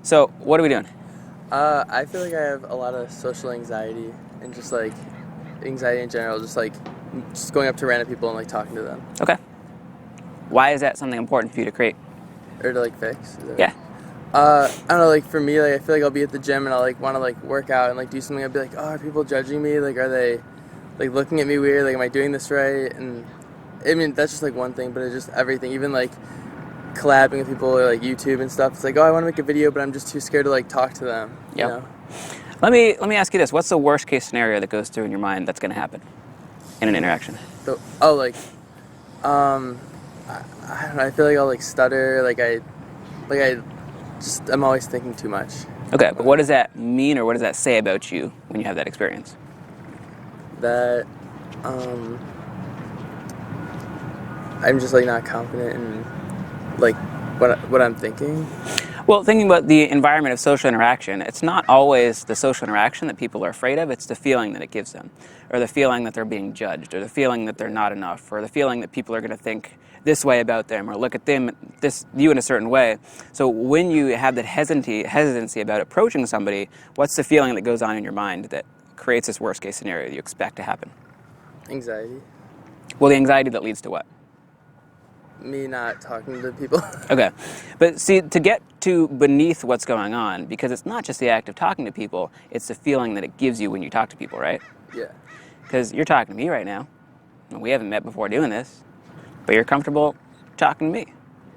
So, what are we doing? I feel like I have a lot of social anxiety and just like anxiety in general, just going up to random people and like talking to them Okay. Why is that something important for you to create? or to like fix. Yeah. I don't know. Like for me, like I feel like I'll be at the gym and I'll like want to like work out and like do something. I'll be like, oh, are people judging me? Like, are they like looking at me weird? Like, am I doing this right? And I mean, that's just like one thing, but it's just everything. Even like collabing with people or like YouTube and stuff. It's like, oh, I want to make a video, but I'm just too scared to like talk to them. You Yep. know? Let me ask you this: what's the worst case scenario that goes through in your mind that's going to happen in an interaction? So, oh, like, I don't know. I feel like I'll like stutter. I'm always thinking too much. Okay, but what does that mean, or what does that say about you when you have that experience? That, I'm just like not confident in like what I'm thinking. Well, thinking about the environment of social interaction, it's not always the social interaction that people are afraid of, it's the feeling that it gives them, or the feeling that they're being judged, or the feeling that they're not enough, or the feeling that people are going to think this way about them, or look at you in a certain way. So when you have that hesitancy about approaching somebody, what's the feeling that goes on in your mind that creates this worst case scenario that you expect to happen? Anxiety. Well, the anxiety that leads to what? Me not talking to people. Okay. But see, to get to beneath what's going on, because it's not just the act of talking to people, it's the feeling that it gives you when you talk to people, right? Yeah. Because you're talking to me right now, and we haven't met before doing this, but you're comfortable talking to me.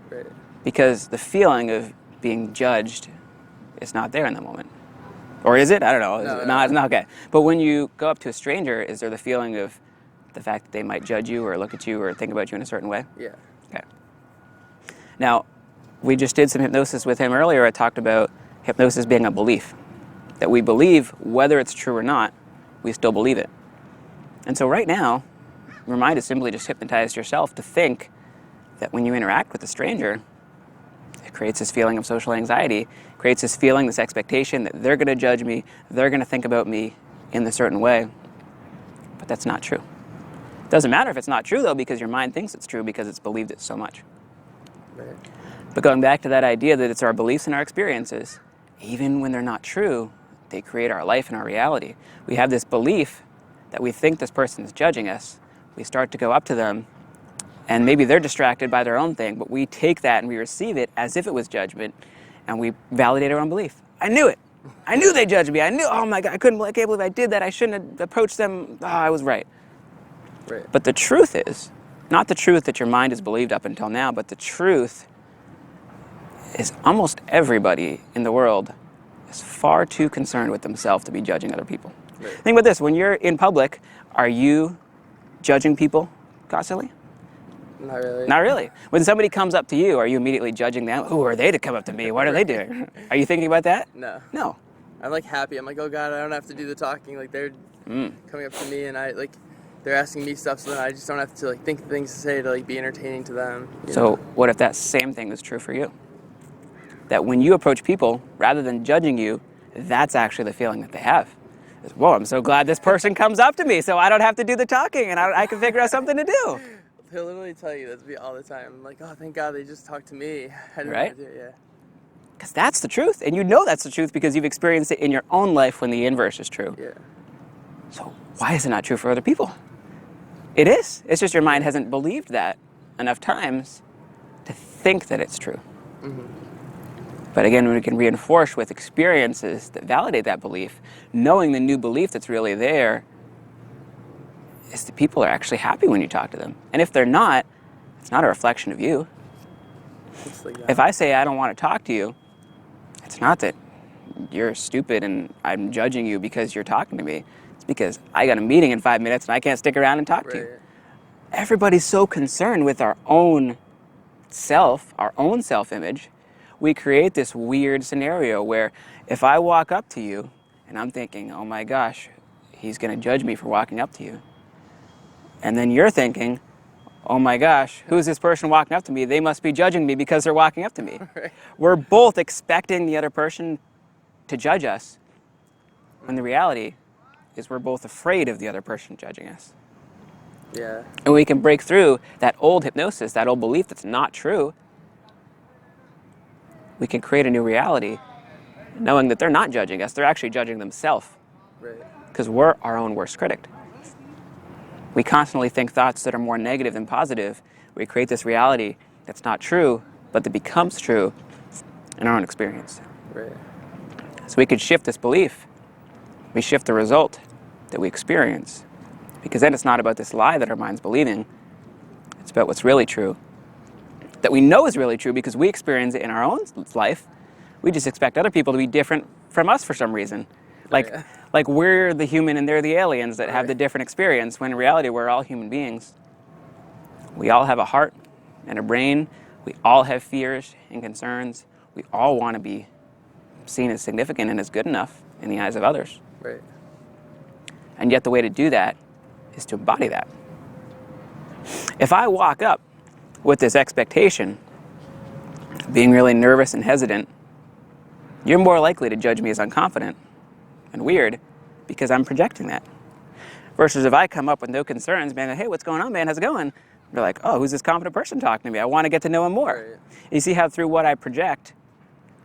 Right. Because the feeling of being judged is not there in the moment. Or is it? I don't know. No. It's not okay. But when you go up to a stranger, is there the feeling of the fact that they might judge you or look at you or think about you in a certain way? Yeah. Okay. Now, we just did some hypnosis with him earlier. I talked about hypnosis being a belief. That we believe, whether it's true or not, we still believe it. And so right now, your mind is simply just hypnotized yourself to think that when you interact with a stranger, it creates this feeling of social anxiety, creates this feeling, this expectation that they're going to judge me, they're going to think about me in a certain way. But that's not true. It doesn't matter if it's not true, though, because your mind thinks it's true because it's believed it so much. Right. But going back to that idea that it's our beliefs and our experiences, even when they're not true, they create our life and our reality. We have this belief that we think this person is judging us. We start to go up to them, and maybe they're distracted by their own thing, but we take that and we receive it as if it was judgment, and we validate our own belief. I knew it. I knew they judged me. I knew, oh my God, I can't believe I did that. I shouldn't have approached them. Oh, I was right. Right. But the truth is, not the truth that your mind has believed up until now, but the truth is almost everybody in the world is far too concerned with themselves to be judging other people. Right. Think about this, when you're in public, are you judging people constantly? Not really. Not really. When somebody comes up to you, are you immediately judging them? Who are they to come up to me? What are they doing? Are you thinking about that? No. No. I'm like happy. I'm like, oh God, I don't have to do the talking. Like they're coming up to me and they're asking me stuff, so then I just don't have to like think of things to say to like be entertaining to them. So what if that same thing is true for you? That when you approach people, rather than judging you, that's actually the feeling that they have. It's, whoa, I'm so glad this person comes up to me so I don't have to do the talking and I can figure out something to do. He'll literally tell you that to me all the time. I'm like, oh, thank God they just talked to me. I didn't Right? have to do it, yeah. Because that's the truth. And you know that's the truth because you've experienced it in your own life when the inverse is true. Yeah. So why is it not true for other people? It is. It's just your mind hasn't believed that enough times to think that it's true. Mm-hmm. But again, we can reinforce with experiences that validate that belief, knowing the new belief that's really there is that people are actually happy when you talk to them. And if they're not, it's not a reflection of you. It's like If I say I don't want to talk to you, it's not that you're stupid and I'm judging you because you're talking to me. It's because I got a meeting in 5 minutes and I can't stick around and talk to you. Right. Everybody's so concerned with our own self-image, we create this weird scenario where if I walk up to you and I'm thinking, oh my gosh, he's going to judge me for walking up to you. And then you're thinking, oh my gosh, who's this person walking up to me? They must be judging me because they're walking up to me. Right. We're both expecting the other person to judge us, when the reality is we're both afraid of the other person judging us. Yeah. And we can break through that old hypnosis, that old belief that's not true. We can create a new reality knowing that they're not judging us, they're actually judging themselves, Right. because we're our own worst critic. We constantly think thoughts that are more negative than positive. We create this reality that's not true, but that becomes true in our own experience. Right. So we could shift this belief. We shift the result that we experience. Because then it's not about this lie that our mind's believing. It's about what's really true. That we know is really true because we experience it in our own life. We just expect other people to be different from us for some reason. Like we're the human and they're the aliens that have the different experience, when in reality we're all human beings. We all have a heart and a brain. We all have fears and concerns. We all want to be seen as significant and as good enough in the eyes of others. Right. And yet the way to do that is to embody that. If I walk up with this expectation, being really nervous and hesitant, you're more likely to judge me as unconfident and weird because I'm projecting that. Versus if I come up with no concerns, being, hey, what's going on, man? How's it going? They're like, oh, who's this confident person talking to me? I want to get to know him more. Right. You see how through what I project,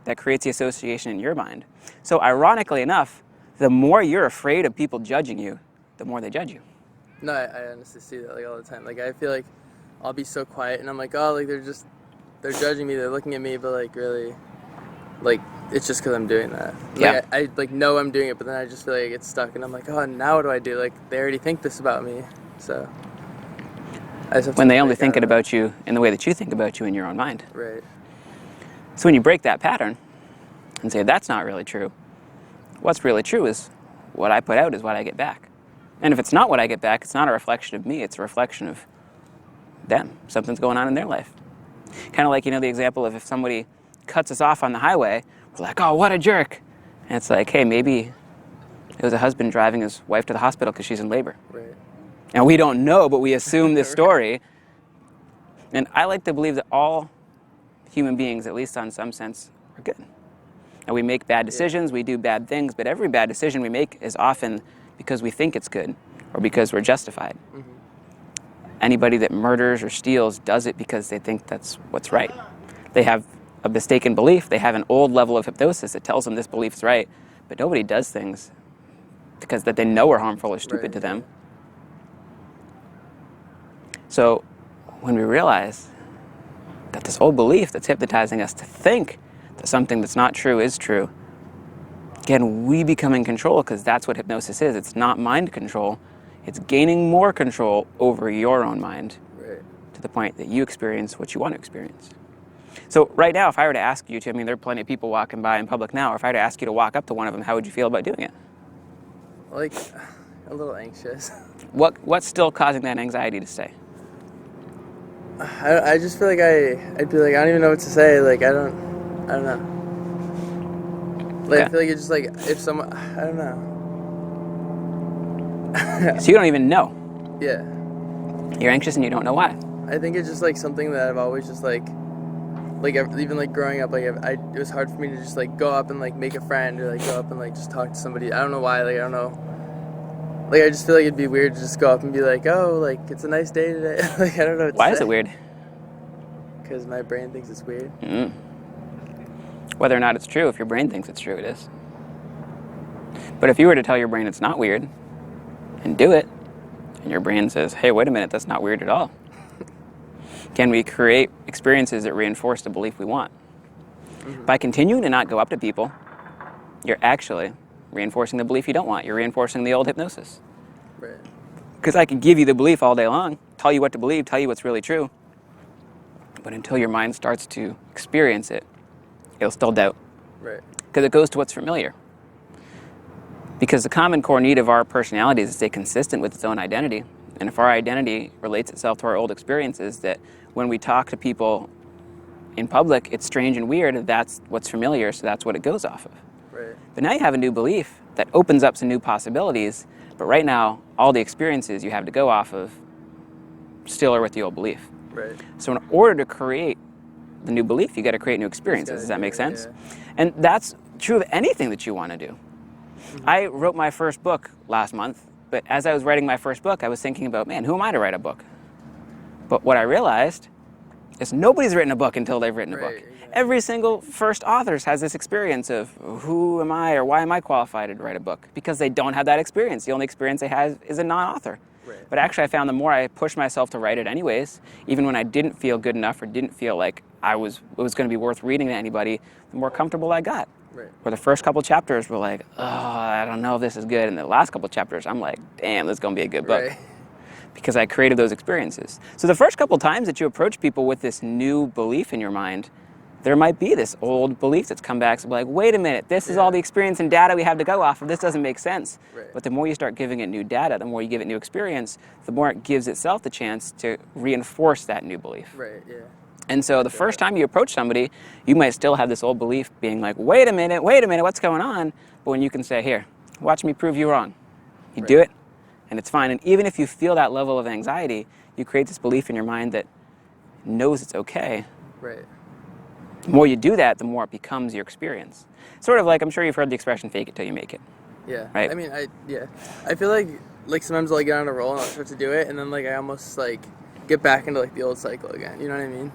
that creates the association in your mind. So ironically enough, the more you're afraid of people judging you, the more they judge you. No, I honestly see that like all the time. Like I feel like I'll be so quiet and I'm like, oh, like they're judging me, they're looking at me, but like really, like it's just because I'm doing that. Like, Yeah. I like know I'm doing it, but then I just feel like I get stuck and I'm like, oh, now what do I do? Like they already think this about me, so. I just have to When they only break think out it of about you in the way that you think about you in your own mind. Right. So when you break that pattern and say, that's not really true, what's really true is what I put out is what I get back. And if it's not what I get back, it's not a reflection of me, it's a reflection of them. Something's going on in their life. Kind of like, the example of if somebody cuts us off on the highway, we're like, oh, what a jerk. And it's like, hey, maybe it was a husband driving his wife to the hospital because she's in labor. Right. And we don't know, but we assume this story. And I like to believe that all human beings, at least on some sense, are good. And we make bad decisions, we do bad things, but every bad decision we make is often because we think it's good or because we're justified. Mm-hmm. Anybody that murders or steals does it because they think that's what's right. They have a mistaken belief, they have an old level of hypnosis that tells them this belief is right, but nobody does things because that they know are harmful or stupid to them. So when we realize that this old belief that's hypnotizing us to think that something that's not true is true, again, we become in control because that's what hypnosis is. It's not mind control. It's gaining more control over your own mind to the point that you experience what you want to experience. So right now, if I were to ask you to, there are plenty of people walking by in public now, or if I were to ask you to walk up to one of them, how would you feel about doing it? Like, a little anxious. What's still causing that anxiety to stay? I just feel like I'd be like, I don't even know what to say. Like, I don't know. Like, I feel like it's just like, if someone, I don't know. So you don't even know. Yeah. You're anxious and you don't know why. I think it's just like something that I've always just like even like growing up, like it was hard for me to just like go up and like make a friend or like go up and like just talk to somebody. I don't know why. Like, I don't know. Like, I just feel like it'd be weird to just go up and be like, oh, like, it's a nice day today. Like, I don't know what to Why say. is it weird? Because my brain thinks it's weird. Mm. Whether or not it's true, if your brain thinks it's true, it is. But if you were to tell your brain it's not weird and do it, and your brain says, hey, wait a minute, that's not weird at all. Can we create experiences that reinforce the belief we want? Mm-hmm. By continuing to not go up to people, you're actually reinforcing the belief you don't want. You're reinforcing the old hypnosis. Right. Because I can give you the belief all day long, tell you what to believe, tell you what's really true. But until your mind starts to experience it, it'll still doubt. Right. Because it goes to what's familiar. Because the common core need of our personality is to stay consistent with its own identity. And if our identity relates itself to our old experiences, that when we talk to people in public, it's strange and weird, that's what's familiar, so that's what it goes off of. Right. But now you have a new belief that opens up some new possibilities, but right now, all the experiences you have to go off of still are with the old belief. Right. So in order to create the new belief, you got to create new experiences. Does that make sense? Yeah. And that's true of anything that you want to do. Mm-hmm. I wrote my first book last month, but as I was writing my first book, I was thinking about, man, who am I to write a book? But what I realized is nobody's written a book until they've written a book. Exactly. Every single first author has this experience of who am I or why am I qualified to write a book? Because they don't have that experience. The only experience they have is a non-author. Right. But actually I found the more I pushed myself to write it anyways, even when I didn't feel good enough or didn't feel like it was going to be worth reading to anybody, the more comfortable I got. Right. Where the first couple chapters were like, oh, I don't know if this is good. And the last couple chapters, I'm like, damn, this is going to be a good book. Right. Because I created those experiences. So the first couple times that you approach people with this new belief in your mind, there might be this old belief that's come back. So like, wait a minute, this is all the experience and data we have to go off of. This doesn't make sense. Right. But the more you start giving it new data, the more you give it new experience, the more it gives itself the chance to reinforce that new belief. Right, yeah. And so the first time you approach somebody, you might still have this old belief being like, wait a minute, what's going on? But when you can say, here, watch me prove you wrong. You do it, and it's fine. And even if you feel that level of anxiety, you create this belief in your mind that knows it's okay. Right. The more you do that, the more it becomes your experience. Sort of like, I'm sure you've heard the expression, fake it till you make it. Yeah. Right? I mean, I feel like sometimes I'll get on a roll and I'll start to do it, and then like I almost like get back into like the old cycle again. You know what I mean?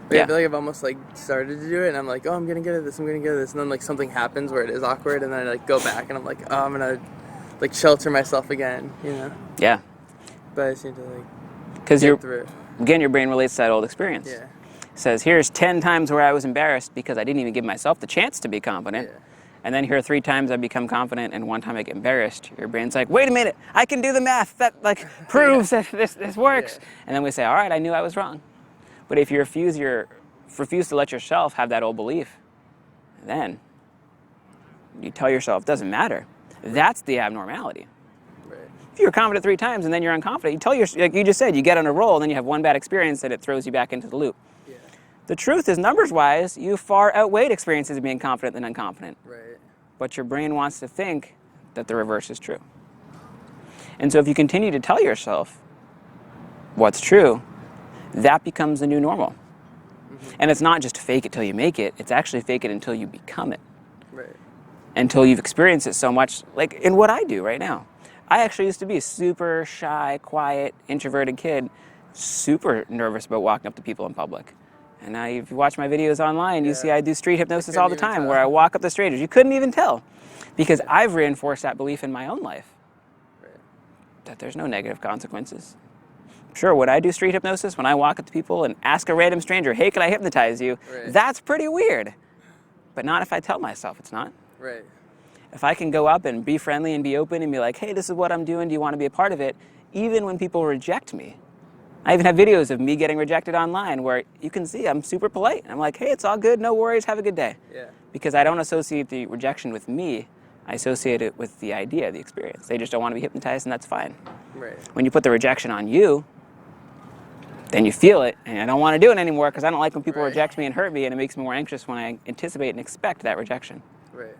Like, I feel like I've almost like started to do it, and I'm like, oh, I'm gonna get at this, and then like something happens where it is awkward, and then I like go back, and I'm like, oh, I'm gonna like shelter myself again, you know? Yeah. But I seem to like Because get through it. again, your brain relates to that old experience. Yeah. It says, here's 10 times where I was embarrassed because I didn't even give myself the chance to be confident. Yeah. And then here are 3 times I become confident, and 1 time I get embarrassed. Your brain's like, wait a minute, I can do the math. That like proves that this works. Yeah. And then we say, all right, I knew I was wrong. But if you refuse to let yourself have that old belief, then you tell yourself, it doesn't matter. That's the abnormality. Right. If you're confident 3 times and then you're unconfident, you tell yourself, like you just said, you get on a roll and then you have 1 bad experience and it throws you back into the loop. Yeah. The truth is, numbers-wise, you far outweighed experiences of being confident than unconfident. Right. But your brain wants to think that the reverse is true. And so if you continue to tell yourself what's true, that becomes the new normal. And it's not just fake it till you make it, it's actually fake it until you become it. Right. Until you've experienced it so much, like in what I do right now. I actually used to be a super shy, quiet, introverted kid, super nervous about walking up to people in public. And now if you watch my videos online, you see I do street hypnosis all the time where I walk up to strangers. You couldn't even tell because I've reinforced that belief in my own life that there's no negative consequences. Sure, when I do street hypnosis, when I walk up to people and ask a random stranger, hey, can I hypnotize you? Right. That's pretty weird. But not if I tell myself it's not. Right. If I can go up and be friendly and be open and be like, hey, this is what I'm doing, do you want to be a part of it? Even when people reject me. I even have videos of me getting rejected online where you can see I'm super polite. I'm like, hey, it's all good, no worries, have a good day. Yeah. Because I don't associate the rejection with me, I associate it with the idea, the experience. They just don't want to be hypnotized and that's fine. Right. When you put the rejection on you, then you feel it, and I don't want to do it anymore because I don't like when people reject me and hurt me, and it makes me more anxious when I anticipate and expect that rejection. Right.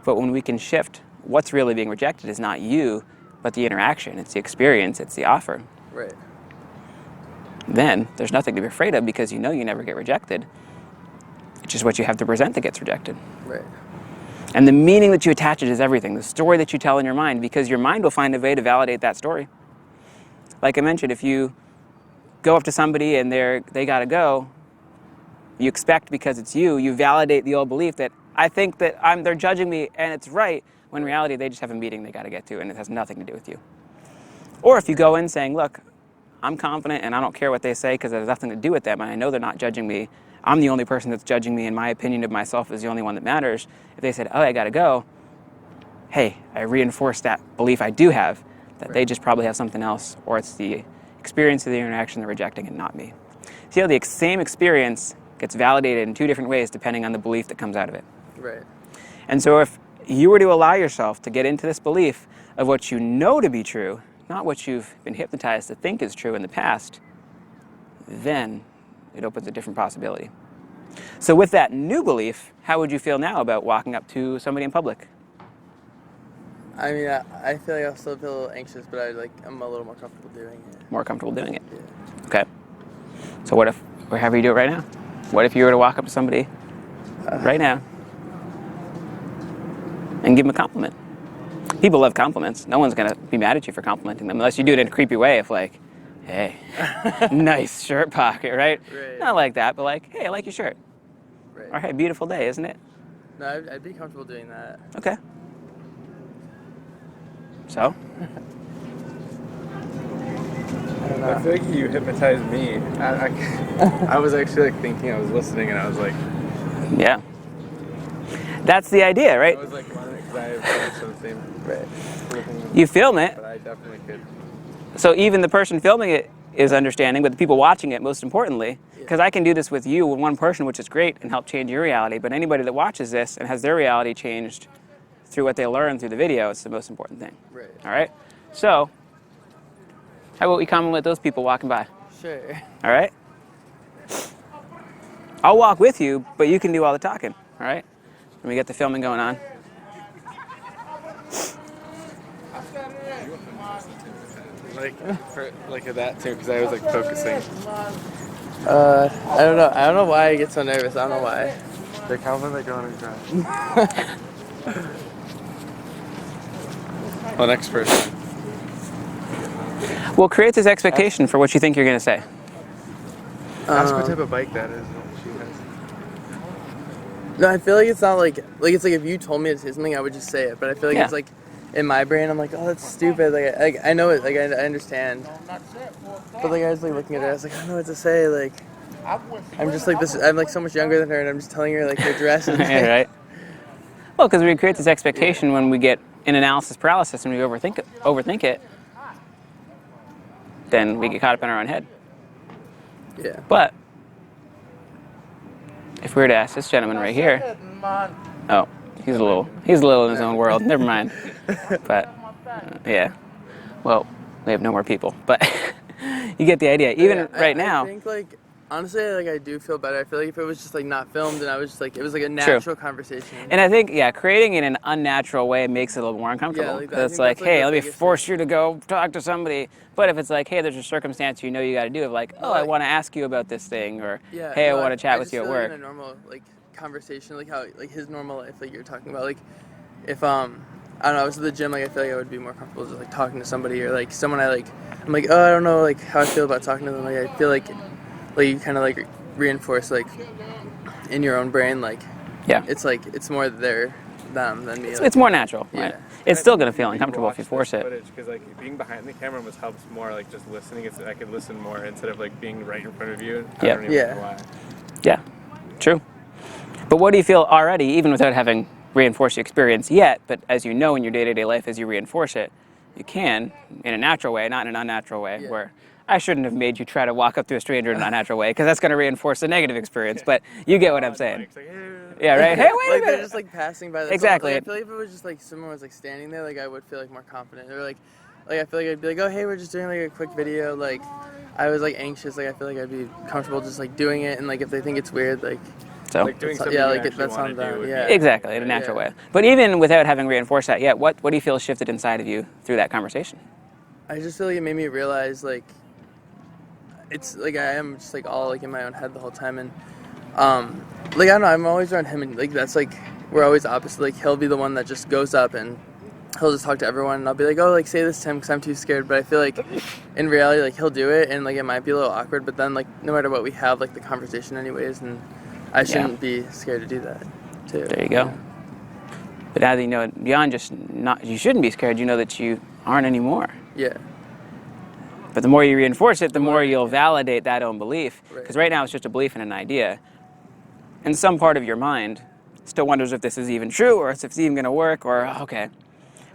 But when we can shift, what's really being rejected is not you, but the interaction. It's the experience, it's the offer. Right. Then there's nothing to be afraid of because you know you never get rejected. It's just what you have to present that gets rejected. Right. And the meaning that you attach it is everything, the story that you tell in your mind, because your mind will find a way to validate that story. Like I mentioned, if you go up to somebody and they gotta go, you expect because it's you validate the old belief that I think that they're judging me and it's right, when in reality they just have a meeting they gotta get to and it has nothing to do with you. Or if you go in saying, look, I'm confident and I don't care what they say because it has nothing to do with them and I know they're not judging me, I'm the only person that's judging me and my opinion of myself is the only one that matters. If they said, oh, I gotta go, hey, I reinforced that belief I do have, that they just probably have something else, or it's the experience of the interaction they're rejecting and not me. See how the same experience gets validated in 2 different ways depending on the belief that comes out of it. Right. And so if you were to allow yourself to get into this belief of what you know to be true, not what you've been hypnotized to think is true in the past, then it opens a different possibility. So with that new belief, how would you feel now about walking up to somebody in public? I mean, I feel like I'll still feel a little anxious, but I'm a little more comfortable doing it. More comfortable doing it? Yeah. Okay. So what if, or have you do it right now? What if you were to walk up to somebody right now and give them a compliment? People love compliments. No one's going to be mad at you for complimenting them unless you do it in a creepy way of like, hey, nice shirt pocket, right? Right. Not like that, but like, hey, I like your shirt. Right. All right, beautiful day, isn't it? No, I'd be comfortable doing that. Okay. So? I don't know. I feel like you hypnotized me. I was actually like thinking, I was listening, and I was like, Yeah. That's the idea, right? I was like wondering because I have the same Right. sort of thing, You film it, but I definitely could. so even the person filming it is understanding, but the people watching it, most importantly, because I can do this with you, with one person, which is great, and help change your reality, but anybody that watches this and has their reality changed through what they learn through the video, it's the most important thing. Right. All right? So, how about we comment with those people walking by? Sure. All right? I'll walk with you, but you can do all the talking. All right? Let me get the filming going on. Like at that too, because I was like focusing. I don't know. I don't know why I get so nervous. I don't know why. Like how am I going to cry? Well, next person. Well, create this expectation for what you think you're going to say. Ask what type of bike that is. She has. No, I feel like it's not like it's like if you told me to say something, I would just say it. But I feel like Yeah. it's like in my brain, I'm like, oh, that's stupid. Like I know it. Like I understand. But like I was like looking at her, I was like, I don't know what to say. Like I'm just like this. I'm like so much younger than her, and I'm just telling her like her dress. And, Yeah, right? Well, because we create this expectation when we get in analysis paralysis and we overthink it, then we get caught up in our own head. Yeah. But if we were to ask this gentleman right here, oh, he's a little in his own world. Never mind. But yeah, well, we have no more people. But you get the idea. Even right now. I think like honestly, like I do feel better. I feel like if it was just like not filmed and I was just like it was like a natural conversation. And I think, yeah, creating it in an unnatural way makes it a little more uncomfortable. Yeah, like that. Because it's like, hey, let me force you to go talk to somebody. But if it's like, hey, there's a circumstance you know you got to do, of like, oh, I want to ask you about this thing, or hey, I want to chat with you at work. In a normal like conversation, like how like his normal life, like you're talking about, like if I don't know, I was at the gym, like I feel like I would be more comfortable just like talking to somebody or like someone I'm like, oh, I don't know like how I feel about talking to them. Like I feel like you kind of like reinforce like in your own brain, like it's like it's more them than me. It's more natural, right? It's still gonna feel uncomfortable if you force it. Because like being behind the camera almost helps more, like just listening. I could listen more instead of like being right in front of you. I don't even know why. Yeah, true. But what do you feel already, even without having reinforced the experience yet? But as you know in your day-to-day life, as you reinforce it, you can in a natural way, not in an unnatural way, where I shouldn't have made you try to walk up to a stranger in an unnatural way, because that's going to reinforce the negative experience. But you get what I'm saying. Yeah, right? Hey, wait a minute. They're just like passing by. Exactly. Like, I feel like if it was just like someone was like standing there, like I would feel like more confident. Or like I feel like I'd be like, oh hey, we're just doing like a quick video. Like I was like anxious. Like I feel like I'd be comfortable just like doing it. And like if they think it's weird, like So like doing something that's on them. Yeah. Exactly, in a natural way. But even without having reinforced that yet, what do you feel shifted inside of you through that conversation? I just feel like it made me realize like it's like I am just like all like in my own head the whole time, and like I don't know, I'm always around him, and like that's like we're always opposite. Like he'll be the one that just goes up and he'll just talk to everyone, and I'll be like, oh, like say this to him because I'm too scared. But I feel like in reality, like he'll do it, and like it might be a little awkward, but then like no matter what, we have like the conversation anyways, and I shouldn't be scared to do that too. There you go. But now that you know it beyond just not, you shouldn't be scared. You know that you aren't anymore. Yeah. But the more you reinforce it, the more you'll validate that own belief. Because right now it's just a belief and an idea. And some part of your mind still wonders if this is even true, or if it's even going to work, or okay.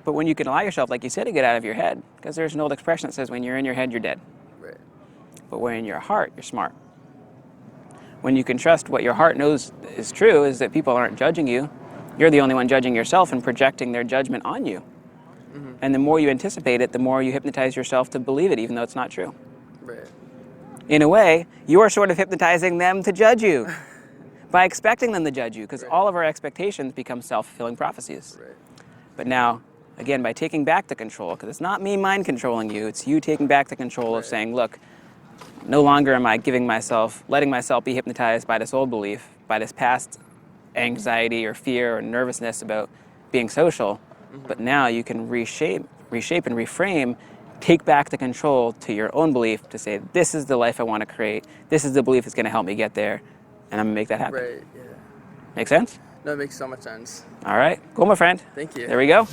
But when you can allow yourself, like you said, to get out of your head, because there's an old expression that says when you're in your head, you're dead. Right. But when in your heart, you're smart. When you can trust what your heart knows is true, is that people aren't judging you. You're the only one judging yourself and projecting their judgment on you. Mm-hmm. And the more you anticipate it, the more you hypnotize yourself to believe it, even though it's not true. Right. In a way, you're sort of hypnotizing them to judge you by expecting them to judge you, because all of our expectations become self-fulfilling prophecies. Right. But now, again, by taking back the control, because it's not me mind controlling you, it's you taking back the control of saying, look, no longer am I letting myself be hypnotized by this old belief, by this past anxiety or fear or nervousness about being social. But now you can reshape and reframe, take back the control to your own belief to say, this is the life I want to create, this is the belief that's going to help me get there, and I'm going to make that happen. Right, yeah. Make sense? No, it makes so much sense. All right. Cool, my friend. Thank you. There we go.